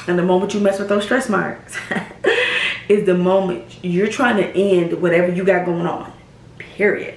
And the moment you mess with those stress marks is the moment you're trying to end whatever you got going on. Period.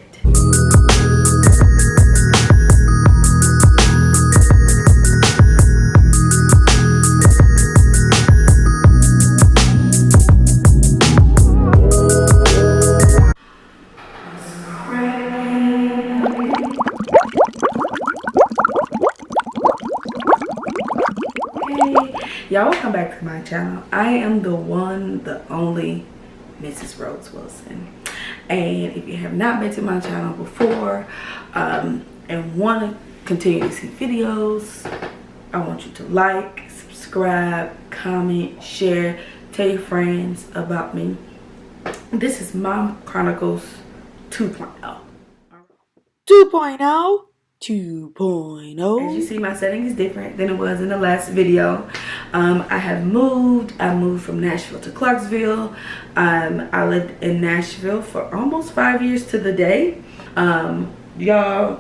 Y'all, welcome back to my channel. I am the one, the only Mrs. Rose Wilson. And if you have not been to my channel before and want to continue to see videos, I want you to like, subscribe, comment, share, tell your friends about me. This is Mom Chronicles 2.0. 2.0. 2.0. As you see, my setting is different than it was in the last video. I have moved. I moved from Nashville to Clarksville. I lived in Nashville for almost 5 years to the day. Y'all,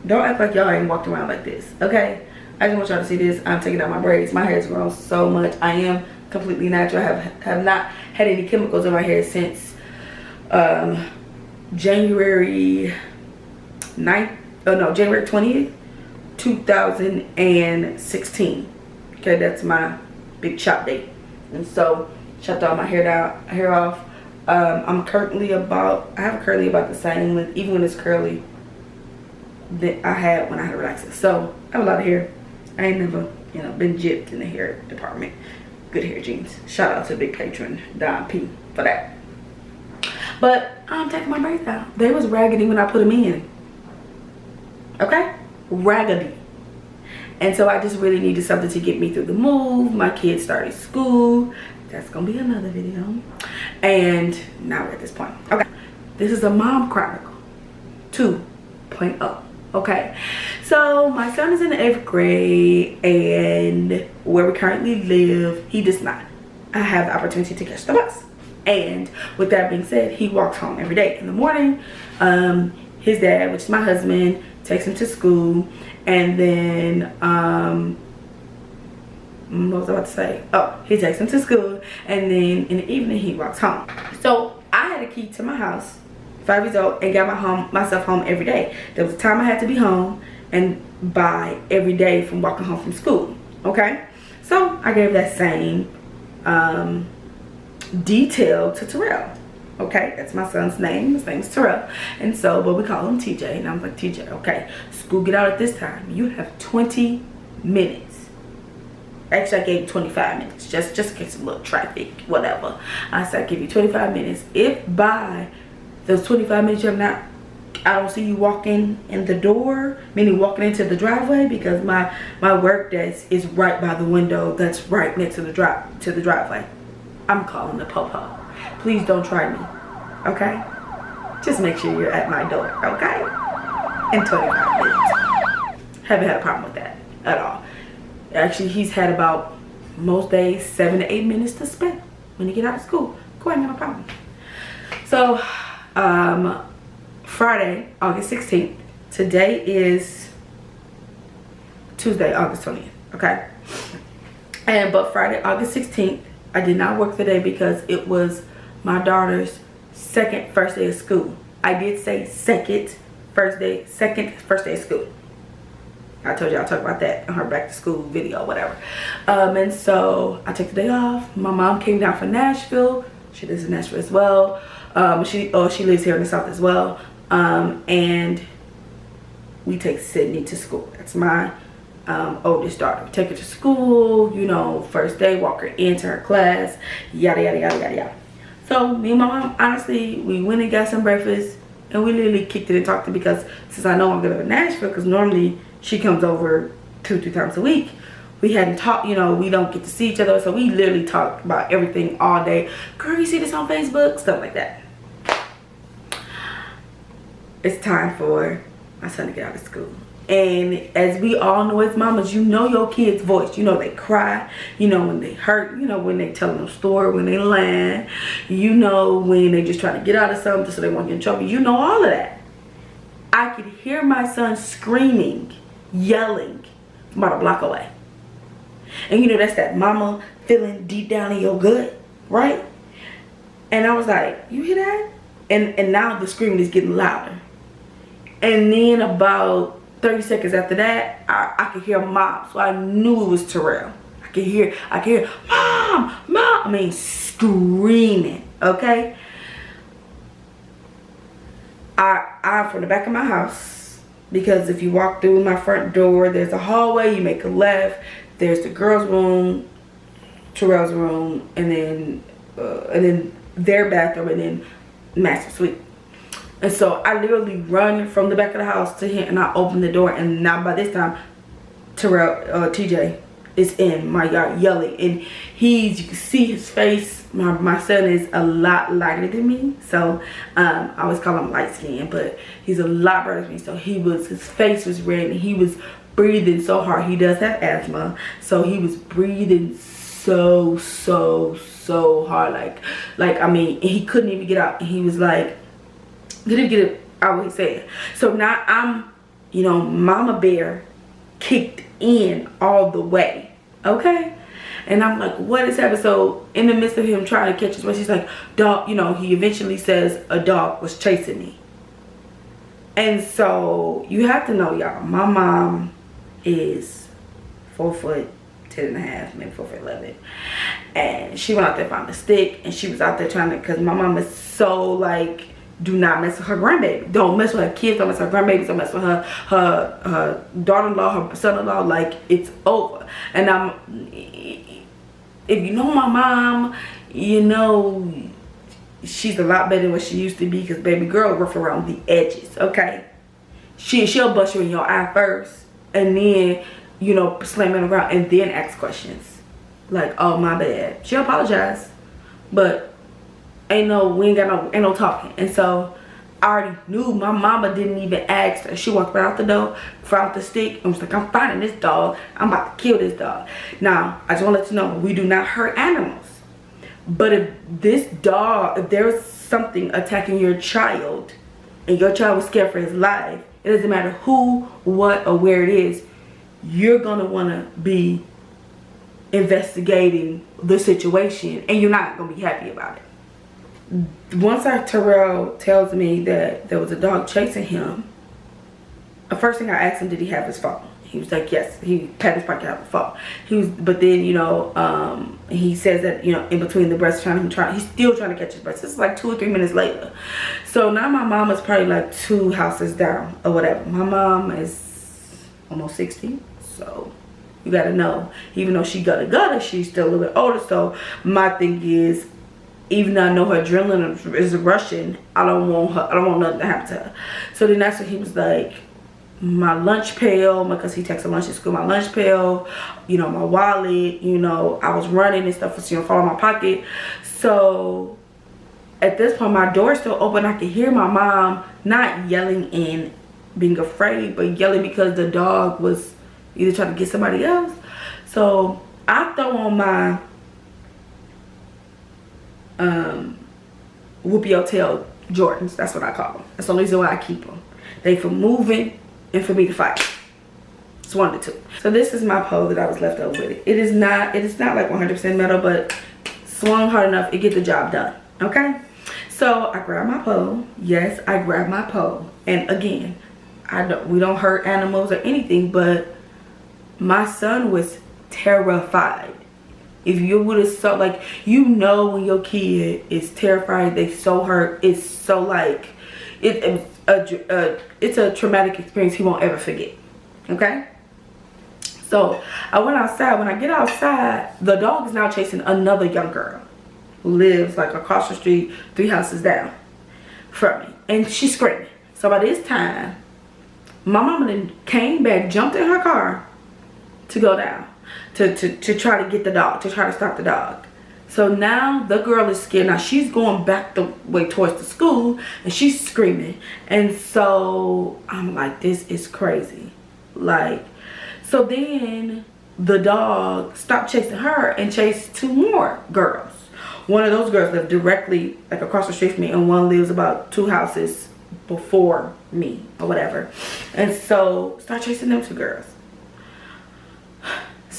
don't act like y'all ain't walked around like this, okay? I just want y'all to see this. I'm taking out my braids. My hair's grown so much. I am completely natural. I have not had any chemicals in my hair since January 9th. Oh no, January 20th, 2016. Okay, that's my big chop date. And so, chopped all my hair off. I have currently about the same length, even when it's curly, that I had when I had relaxers. So, I have a lot of hair. I ain't never, been gypped in the hair department. Good hair genes. Shout out to big patron, Don P, for that. But, I'm taking my braids out. They was raggedy when I put them in. Okay, raggedy. And so I just really needed something to get me through the move. My kids started school. That's gonna be another video. And now we're at this point. Okay, this is a Mom Chronicle 2.0. Okay, so my son is in the 8th grade, and where we currently live, he does not. I have the opportunity to catch the bus. And with that being said, he walks home every day in the morning. His dad, which is my husband, takes him to school, and then what was I about to say? Oh, he takes him to school, and then in the evening he walks home. So I had a key to my house, 5 years old, and got myself home every day. There was a time I had to be home and by every day from walking home from school. Okay, so I gave that same detail to Terrell. Okay, that's my son's name. His name is Terrell. And so, but we call him TJ. And I'm like, TJ, okay, school get out at this time. You have 20 minutes. Actually, I gave you 25 minutes. Just in case of a little traffic, whatever. I said, I give you 25 minutes. If by those 25 minutes I don't see you walking in the door, meaning walking into the driveway, because my work desk is right by the window that's right next to the driveway. I'm calling the po-po. Please don't try me, okay? Just make sure you're at my door, okay? In 25 minutes. Haven't had a problem with that at all. Actually, he's had about, most days, 7 to 8 minutes to spend when you get out of school. Go ahead, no problem. So, Friday, August 16th. Today is Tuesday, August 20th, okay? But Friday, August 16th, I did not work today because it was my daughter's first day of school. I did say first day of school. I told you I'll talk about that in her back to school video, whatever. And so I took the day off. My mom came down from Nashville. She lives in Nashville as well. She lives here in the South as well. And we take Sydney to school. That's my oldest daughter. Take her to school, first day, walk her into her class, yada yada yada yada yada. So me and my mom, honestly, we went and got some breakfast, and we literally kicked it and talked to, because since I know I'm gonna go to Nashville, because normally she comes over 2-3 times a week, we hadn't talked, we don't get to see each other, so we literally talked about everything all day. Girl, you see this on Facebook? Stuff like that. It's time for my son to get out of school. And as we all know as mamas, your kid's voice. They cry, when they hurt, when they tell them a story, when they lying, when they just trying to get out of something so they won't get in trouble. All of that. I could hear my son screaming, yelling from about a block away. And you know, that's that mama feeling deep down in your gut, right? And I was like, you hear that? And now the screaming is getting louder. And then about 30 seconds after that, I could hear Mom. So I knew it was Terrell. I could hear, Mom, Mom. I mean, screaming, okay? I'm from the back of my house, because if you walk through my front door, there's a hallway, you make a left, there's the girls' room, Terrell's room, and then their bathroom, and then master suite. And so I literally run from the back of the house to him, and I open the door, and now by this time Terrell, TJ is in my yard yelling, and you can see his face. My son is a lot lighter than me, so I always call him light skin, but he's a lot brighter than me. So his face was red, and he was breathing so hard. He does have asthma, so he was breathing so hard, like I mean, he couldn't even get out. And he was like, didn't get it out what he said. So now I'm, you know, Mama Bear kicked in all the way, okay? And I'm like, what is happening? So in the midst of him trying to catch his breath, she's like, dog, you know, he eventually says a dog was chasing me. And so you have to know, y'all, my mom is 4'10.5", maybe 4'11". And she went out there, found a stick, and she was out there trying to, because my mom is so like, do not mess with her grandbaby. Don't mess with her kids. Don't mess with her grandbabies. Don't mess with her daughter-in-law, her son-in-law. Like, it's over. And if you know my mom, you know she's a lot better than what she used to be, because baby girl rough around the edges, okay? She'll bust you in your eye first, and then, you know, slam it around, and then ask questions. Like, oh, my bad. She'll apologize, but ain't no talking. And so I already knew. My mama didn't even ask her. She walked right out the door, found the stick, and was like, I'm finding this dog. I'm about to kill this dog. Now, I just want to let you know, we do not hurt animals. But if there's something attacking your child, and your child was scared for his life, it doesn't matter who, what, or where it is, you're going to want to be investigating the situation, and you're not going to be happy about it. Once Terrell tells me that there was a dog chasing him, the first thing I asked him, did he have his phone? He was like, yes, he had his pocket have a phone. But then, you know, he says that, you know, in between the breaths, he's still trying to catch his breath. This is like 2 or 3 minutes later. So now my mom is probably like 2 houses down or whatever. My mom is almost 60, so you gotta know, even though she gutter, she's still a little bit older. So my thing is, even though I know her adrenaline is rushing, I don't want nothing to happen to her. So then that's when he was like, my lunch pail, because he takes a lunch at school, my lunch pail, you know, my wallet, you know, I was running and stuff was, you know, falling in my pocket. So at this point, my door's still open. I could hear my mom not yelling and being afraid, but yelling because the dog was either trying to get somebody else. So I throw on my whoop your tail Jordans. That's what I call them. That's the only reason why I keep them. They for moving and for me to fight. It's one of the two. So this is my pole that I was left over with. It is not like 100% metal, but swung hard enough, it get the job done. Okay? So I grab my pole. Yes, I grab my pole. And again, we don't hurt animals or anything, but my son was terrified. If you would have saw, like, you know, when your kid is terrified, they so hurt, it's so like, it's a traumatic experience he won't ever forget. Okay? So I went outside. When I get outside, the dog is now chasing another young girl who lives like across the street, 3 houses down from me, and she's screaming. So by this time, my mama then came back, jumped in her car to go down to try to get the dog, to try to stop the dog. So now the girl is scared. Now she's going back the way towards the school, and she's screaming. And so I'm like, this is crazy. Like, so then the dog stopped chasing her and chased 2 more girls. One of those girls lived directly like across the street from me, and one lives about 2 houses before me or whatever. And so start chasing them 2 girls.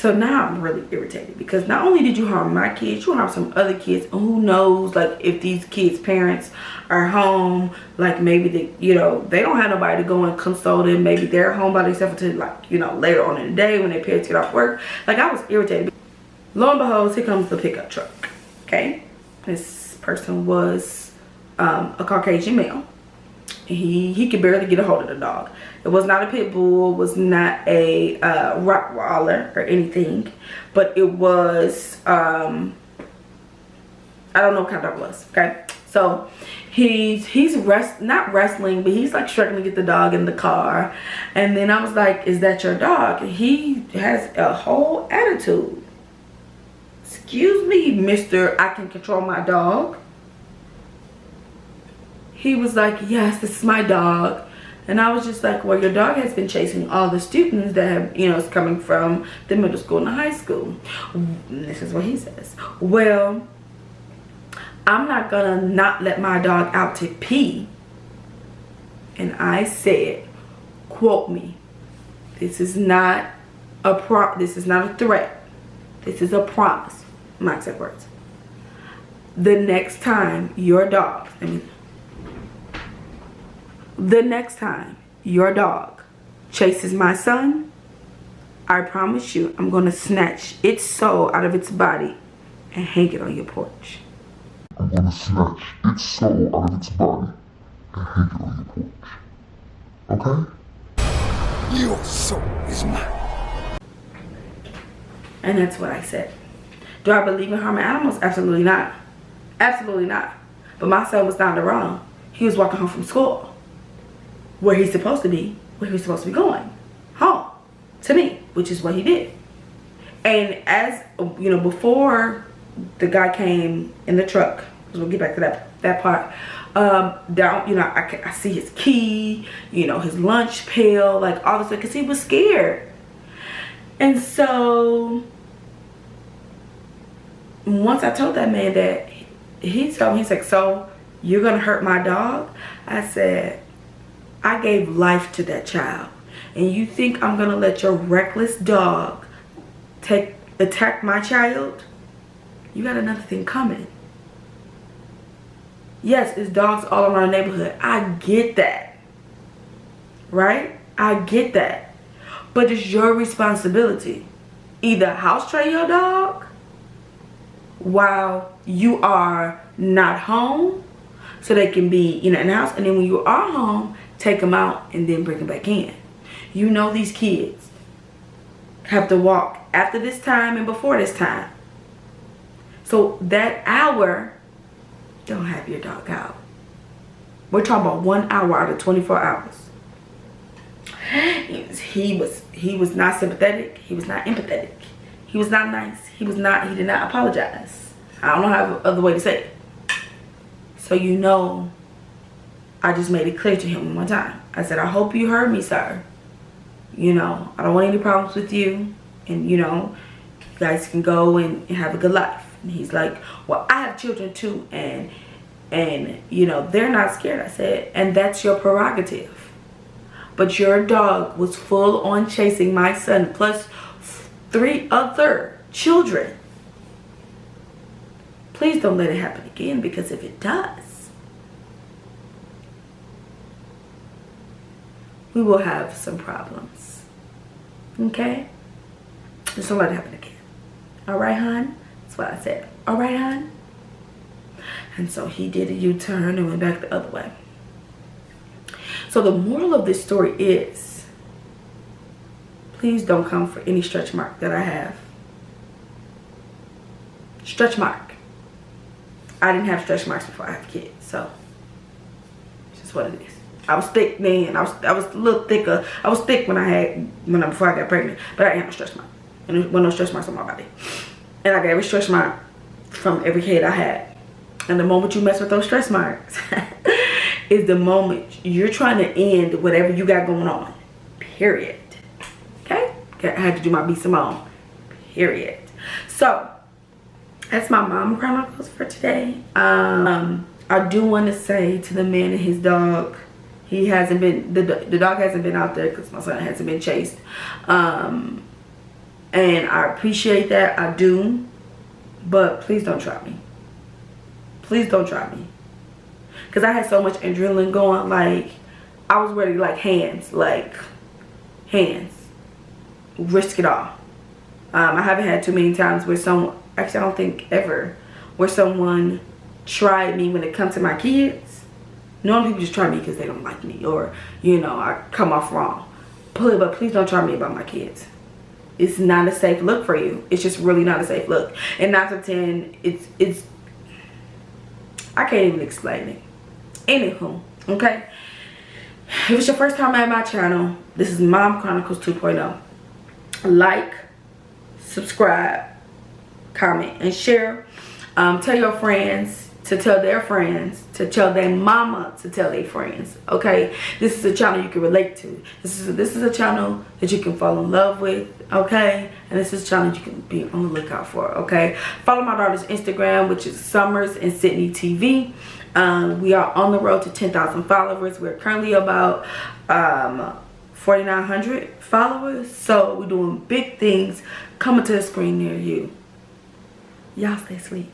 So now I'm really irritated because not only did you harm my kids, you harm some other kids. And who knows, like, if these kids' parents are home, like maybe they, you know, they don't have nobody to go and console them. Maybe they're home by themselves until, like, you know, later on in the day when their parents get off work. Like, I was irritated. Lo and behold, here comes the pickup truck. Okay, this person was a Caucasian male. He could barely get a hold of the dog. It was not a pit bull, was not a Rottweiler or anything, but it was I don't know what kind of dog it was. Okay, so he's not wrestling, but he's like struggling to get the dog in the car. And then I was like, is that your dog? And he has a whole attitude. Excuse me, Mr. I can control my dog. He was like, yes, this is my dog. And I was just like, well, your dog has been chasing all the students that have, you know, is coming from the middle school and the high school. And this is what he says. Well, I'm not gonna not let my dog out to pee. And I said, quote me, this is not a threat. This is a promise. My exact words. The next time your dog, chases my son, I promise you, I'm gonna snatch its soul out of its body and hang it on your porch. I'm gonna snatch its soul out of its body and hang it on your porch. Okay? Your soul is mine. And that's what I said. Do I believe in harming animals? Absolutely not. Absolutely not. But my son was down the road. He was walking home from school. Where he's supposed to be. Where he was supposed to be going. Home. To me. Which is what he did. And as, you know, before the guy came in the truck. Because we'll get back to that part. Down, you know, I see his key. You know, his lunch pail. Like all this stuff. Because he was scared. And so once I told that man that, he told me, he's like, so you're gonna hurt my dog? I said, I gave life to that child, and you think I'm gonna let your reckless dog attack my child? You got another thing coming. Yes, it's dogs all around the neighborhood. I get that, right? I get that, but it's your responsibility. Either house train your dog while you are not home, so they can be, you know, in the house, and then when you are home, take them out and then bring them back in. You know, these kids have to walk after this time and before this time, so that hour, don't have your dog out. We're talking about 1 hour out of 24 hours. He was not sympathetic. He was not empathetic. He was not nice. He did not apologize. I don't know how other way to say it. So, you know, I just made it clear to him one time. I said, I hope you heard me, sir. You know, I don't want any problems with you. And, you know, you guys can go and have a good life. And he's like, well, I have children too. And you know, they're not scared. I said, and that's your prerogative. But your dog was full on chasing my son plus 3 other children. Please don't let it happen again, because if it does, we will have some problems. Okay? Just don't let it happen again. Alright, hon? That's what I said. Alright, hon? And so he did a U-turn and went back the other way. So the moral of this story is, please don't come for any stretch mark that I have. Stretch mark. I didn't have stretch marks before I had kids, so it's just what it is. I was thick then. I was a little thicker. I was thick before I got pregnant, but I didn't have a stretch mark. And there wasn't no stretch marks on my body. And I got every stretch mark from every kid I had. And the moment you mess with those stretch marks is the moment you're trying to end whatever you got going on. Period. Okay? I had to do my B. Simone. Period. So, that's my Mom Chronicles for today. I do want to say to the man and his dog, he hasn't been, the dog hasn't been out there because my son hasn't been chased. And And I appreciate that. I do. But please don't try me. Please don't try me. Because I had so much adrenaline going. Like, I was ready, like, hands. Risk it all. I haven't had too many times where someone, actually I don't think ever, where someone tried me when it comes to my kids. Normally people just try me because they don't like me, or, you know, I come off wrong. But please don't try me about my kids. It's not a safe look for you. It's just really not a safe look. And 9 to 10, it's I can't even explain it. Anywho, okay? If it's your first time at my channel, this is MomChronicles2.0. Like, subscribe, comment, and share. Tell your friends to tell their friends, to tell their mama to tell their friends. Okay, this is a channel you can relate to. This is a channel that you can fall in love with. Okay, and this is a channel you can be on the lookout for. Okay, follow my daughter's Instagram, which is Summers and Sydney TV. We are on the road to 10,000 followers. We're currently about 4,900 followers. So we're doing big things coming to the screen near you. Y'all stay sweet.